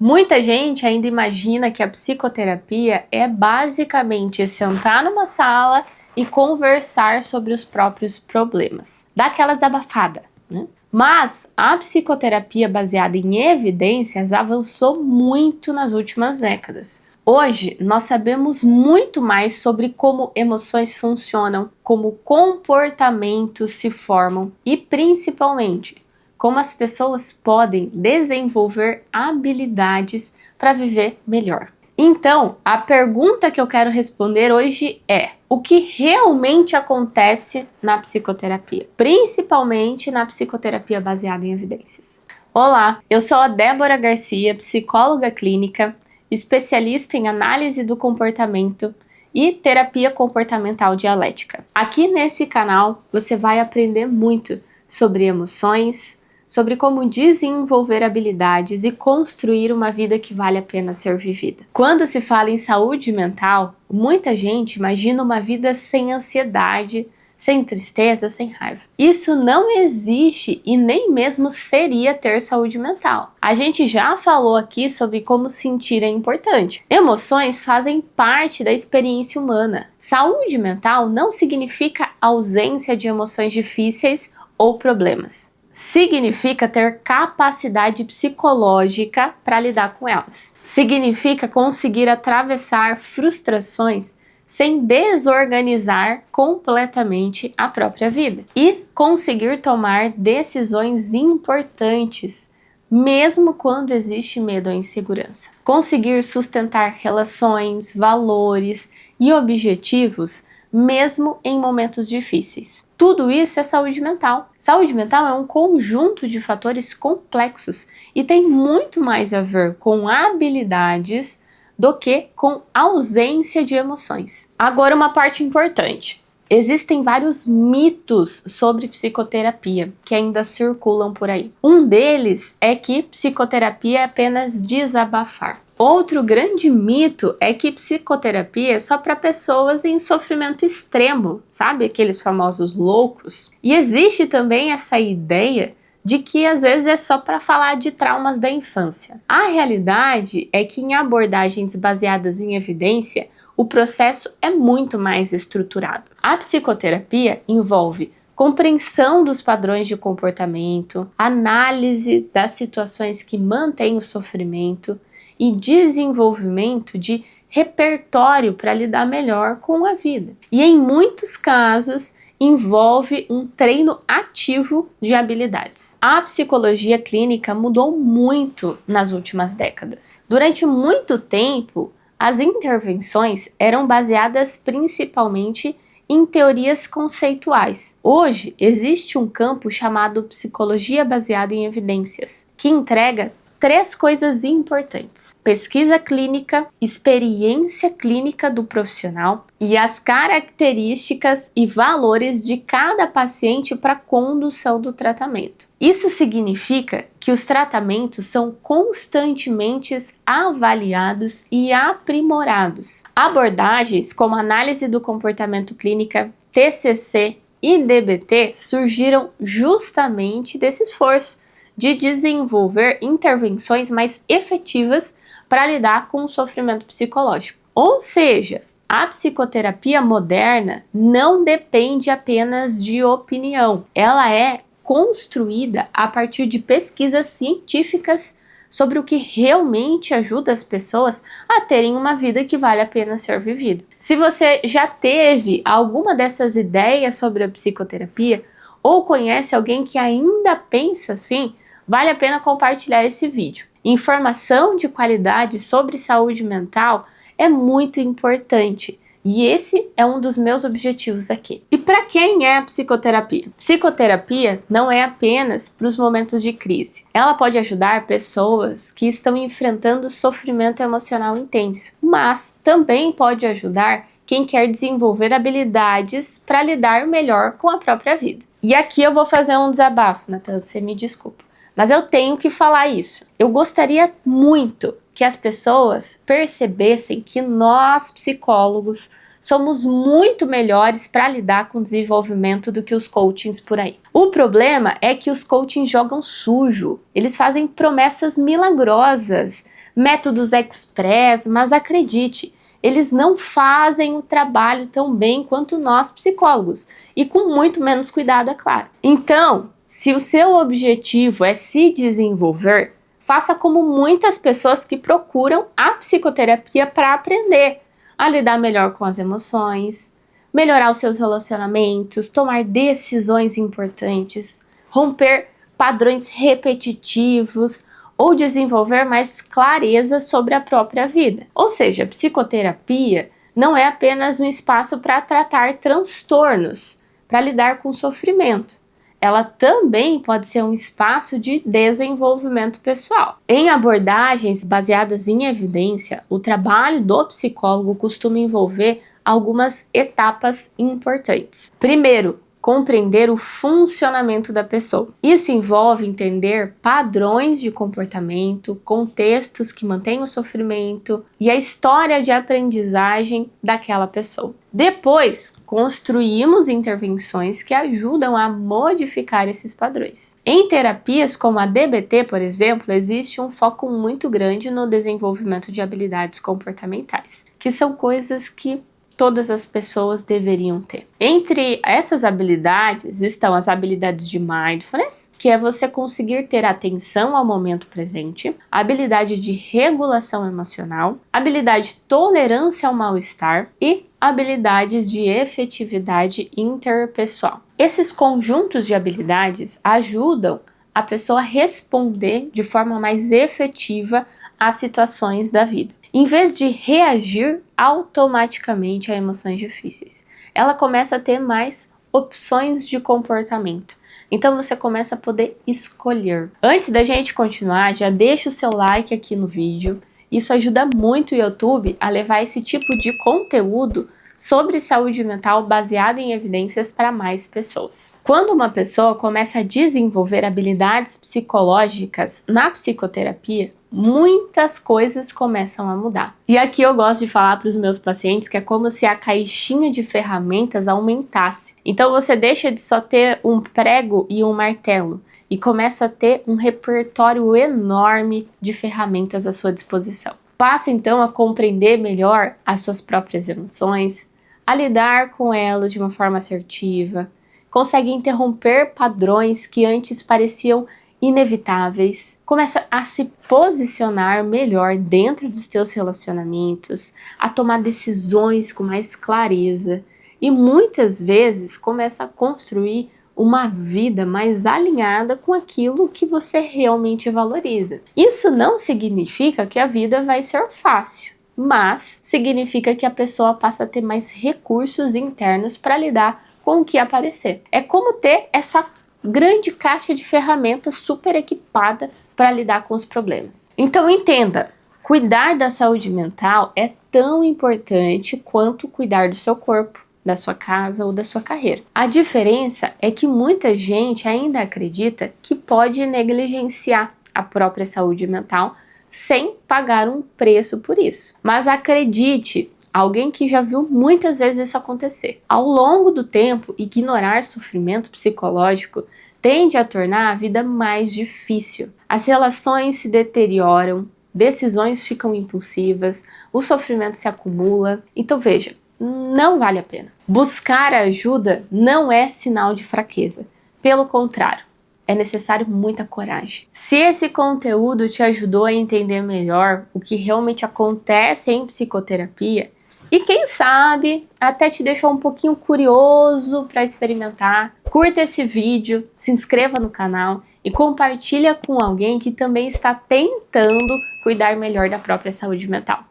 Muita gente ainda imagina que a psicoterapia é basicamente sentar numa sala e conversar sobre os próprios problemas, dar aquela desabafada, né? Mas a psicoterapia baseada em evidências avançou muito nas últimas décadas. Hoje, nós sabemos muito mais sobre como emoções funcionam, como comportamentos se formam e, principalmente, como as pessoas podem desenvolver habilidades para viver melhor. Então, a pergunta que eu quero responder hoje é: o que realmente acontece na psicoterapia? Principalmente na psicoterapia baseada em evidências. Olá, eu sou a Débora Garcia, psicóloga clínica, especialista em análise do comportamento e terapia comportamental dialética. Aqui nesse canal você vai aprender muito sobre emoções, sobre como desenvolver habilidades e construir uma vida que vale a pena ser vivida. Quando se fala em saúde mental, muita gente imagina uma vida sem ansiedade, sem tristeza, sem raiva. Isso não existe e nem mesmo seria ter saúde mental. A gente já falou aqui sobre como sentir é importante. Emoções fazem parte da experiência humana. Saúde mental não significa ausência de emoções difíceis ou problemas. Significa ter capacidade psicológica para lidar com elas. Significa conseguir atravessar frustrações sem desorganizar completamente a própria vida e conseguir tomar decisões importantes, mesmo quando existe medo ou insegurança. Conseguir sustentar relações, valores e objetivos mesmo em momentos difíceis. Tudo isso é saúde mental. Saúde mental é um conjunto de fatores complexos e tem muito mais a ver com habilidades do que com ausência de emoções. Agora, uma parte importante. Existem vários mitos sobre psicoterapia que ainda circulam por aí. Um deles é que psicoterapia é apenas desabafar. Outro grande mito é que psicoterapia é só para pessoas em sofrimento extremo, sabe? Aqueles famosos loucos. E existe também essa ideia de que às vezes é só para falar de traumas da infância. A realidade é que em abordagens baseadas em evidência, o processo é muito mais estruturado. A psicoterapia envolve compreensão dos padrões de comportamento, análise das situações que mantêm o sofrimento e desenvolvimento de repertório para lidar melhor com a vida. E em muitos casos envolve um treino ativo de habilidades. A psicologia clínica mudou muito nas últimas décadas. Durante muito tempo, as intervenções eram baseadas principalmente em teorias conceituais. Hoje, existe um campo chamado psicologia baseada em evidências, que entrega 3 coisas importantes: pesquisa clínica, experiência clínica do profissional e as características e valores de cada paciente para a condução do tratamento. Isso significa que os tratamentos são constantemente avaliados e aprimorados. Abordagens como análise do comportamento clínica, TCC e DBT surgiram justamente desse esforço de desenvolver intervenções mais efetivas para lidar com o sofrimento psicológico. Ou seja, a psicoterapia moderna não depende apenas de opinião, ela é construída a partir de pesquisas científicas sobre o que realmente ajuda as pessoas a terem uma vida que vale a pena ser vivida. Se você já teve alguma dessas ideias sobre a psicoterapia ou conhece alguém que ainda pensa assim, vale a pena compartilhar esse vídeo. Informação de qualidade sobre saúde mental é muito importante e esse é um dos meus objetivos aqui. E para quem é a psicoterapia? Psicoterapia não é apenas para os momentos de crise. Ela pode ajudar pessoas que estão enfrentando sofrimento emocional intenso, mas também pode ajudar quem quer desenvolver habilidades para lidar melhor com a própria vida. E aqui eu vou fazer um desabafo, Natan, você me desculpa. Mas eu tenho que falar isso. Eu gostaria muito que as pessoas percebessem que nós, psicólogos, somos muito melhores para lidar com o desenvolvimento do que os coachings por aí. O problema é que os coachings jogam sujo. Eles fazem promessas milagrosas, métodos express, mas acredite, eles não fazem o trabalho tão bem quanto nós psicólogos, e com muito menos cuidado, é claro. Então, se o seu objetivo é se desenvolver, faça como muitas pessoas que procuram a psicoterapia para aprender a lidar melhor com as emoções, melhorar os seus relacionamentos, tomar decisões importantes, romper padrões repetitivos ou desenvolver mais clareza sobre a própria vida. Ou seja, a psicoterapia não é apenas um espaço para tratar transtornos, para lidar com sofrimento. Ela também pode ser um espaço de desenvolvimento pessoal. Em abordagens baseadas em evidência, o trabalho do psicólogo costuma envolver algumas etapas importantes. Primeiro, compreender o funcionamento da pessoa. Isso envolve entender padrões de comportamento, contextos que mantêm o sofrimento e a história de aprendizagem daquela pessoa. Depois, construímos intervenções que ajudam a modificar esses padrões. Em terapias como a DBT, por exemplo, existe um foco muito grande no desenvolvimento de habilidades comportamentais, que são coisas que todas as pessoas deveriam ter. Entre essas habilidades estão as habilidades de mindfulness, que é você conseguir ter atenção ao momento presente, a habilidade de regulação emocional, a habilidade de tolerância ao mal-estar e habilidades de efetividade interpessoal. Esses conjuntos de habilidades ajudam a pessoa a responder de forma mais efetiva às situações da vida. Em vez de reagir automaticamente a emoções difíceis, ela começa a ter mais opções de comportamento. Então você começa a poder escolher. Antes da gente continuar, já deixa o seu like aqui no vídeo. Isso ajuda muito o YouTube a levar esse tipo de conteúdo sobre saúde mental baseado em evidências para mais pessoas. Quando uma pessoa começa a desenvolver habilidades psicológicas na psicoterapia, muitas coisas começam a mudar. E aqui eu gosto de falar para os meus pacientes que é como se a caixinha de ferramentas aumentasse. Então você deixa de só ter um prego e um martelo e começa a ter um repertório enorme de ferramentas à sua disposição. Passa então a compreender melhor as suas próprias emoções, a lidar com elas de uma forma assertiva, consegue interromper padrões que antes pareciam inevitáveis, começa a se posicionar melhor dentro dos teus relacionamentos, a tomar decisões com mais clareza e muitas vezes começa a construir uma vida mais alinhada com aquilo que você realmente valoriza. Isso não significa que a vida vai ser fácil, mas significa que a pessoa passa a ter mais recursos internos para lidar com o que aparecer. É como ter essa grande caixa de ferramentas super equipada para lidar com os problemas. Então entenda, cuidar da saúde mental é tão importante quanto cuidar do seu corpo, da sua casa ou da sua carreira. A diferença é que muita gente ainda acredita que pode negligenciar a própria saúde mental sem pagar um preço por isso. Mas acredite, alguém que já viu muitas vezes isso acontecer. Ao longo do tempo, ignorar sofrimento psicológico tende a tornar a vida mais difícil. As relações se deterioram, decisões ficam impulsivas, o sofrimento se acumula. Então veja, não vale a pena. Buscar ajuda não é sinal de fraqueza. Pelo contrário, é necessário muita coragem. Se esse conteúdo te ajudou a entender melhor o que realmente acontece em psicoterapia, e quem sabe até te deixou um pouquinho curioso para experimentar, curta esse vídeo, se inscreva no canal e compartilha com alguém que também está tentando cuidar melhor da própria saúde mental.